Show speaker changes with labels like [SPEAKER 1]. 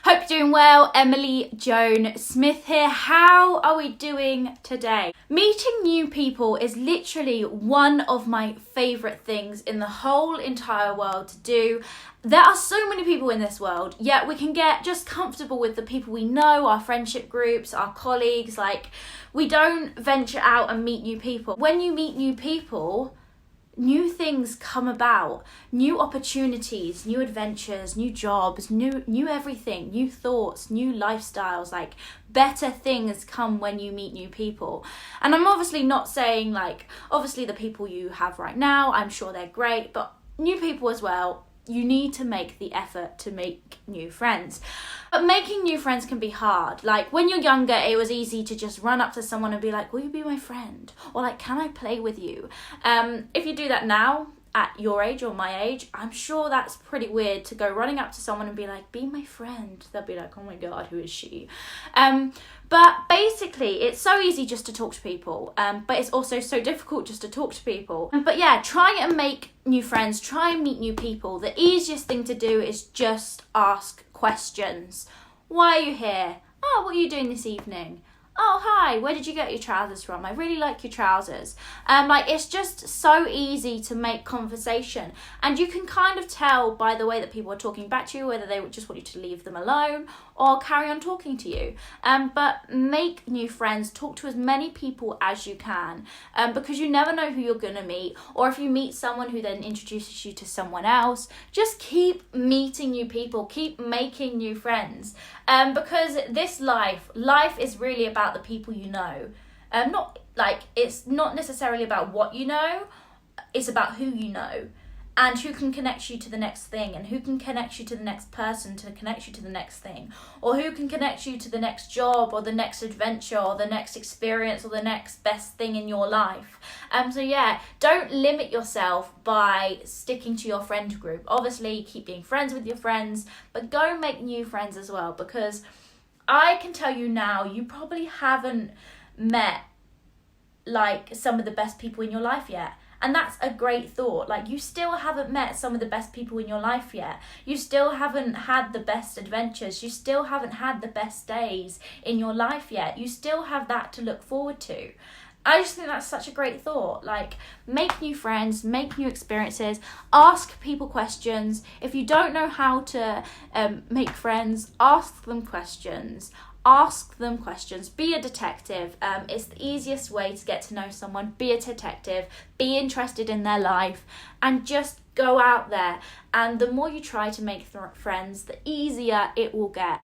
[SPEAKER 1] Hope you're doing well. Emily Joan Smith here. How are we doing today? Meeting new people is literally one of my favourite things in the whole entire world to do. There are so many people in this world, yet we can get just comfortable with the people we know, our friendship groups, our colleagues. Like, we don't venture out and meet new people. When you meet new people, new things come about, new opportunities, new adventures, new jobs, new everything, new thoughts, new lifestyles. Like, better things come when you meet new people. And I'm obviously not saying, like, obviously the people you have right now, I'm sure they're great, but new people as well. You need to make the effort to make new friends. But making new friends can be hard. Like, when you're younger, it was easy to just run up to someone and be like, will you be my friend? Or like, can I play with you? If you do that now, at your age or my age, I'm sure that's pretty weird to go running up to someone and be like, be my friend. They'll be like, oh my God, who is she? But basically, it's so easy just to talk to people, but it's also so difficult just to talk to people. But yeah, try and make new friends, try and meet new people. The easiest thing to do is just ask questions. Why are you here? Oh, what are you doing this evening? Oh, hi, where did you get your trousers from? I really like your trousers. It's just so easy to make conversation. And you can kind of tell by the way that people are talking back to you, whether they just want you to leave them alone or carry on talking to you. But make new friends, talk to as many people as you can, because you never know who you're gonna meet. Or if you meet someone who then introduces you to someone else, just keep meeting new people, keep making new friends. Because this life is really about the people you know. It's not necessarily about what you know, it's about who you know and who can connect you to the next thing, and who can connect you to the next person to connect you to the next thing, or who can connect you to the next job or the next adventure or the next experience or the next best thing in your life. So yeah, don't limit yourself by sticking to your friend group. Obviously, keep being friends with your friends, but go make new friends as well, because I can tell you now, you probably haven't met like some of the best people in your life yet. And that's a great thought. Like, you still haven't met some of the best people in your life yet. You still haven't had the best adventures. You still haven't had the best days in your life yet. You still have that to look forward to. I just think that's such a great thought. Like, make new friends, make new experiences, ask people questions. If you don't know how to make friends, ask them questions. Ask them questions. Be a detective. It's the easiest way to get to know someone. Be a detective. Be interested in their life, and just go out there. And the more you try to make friends, the easier it will get.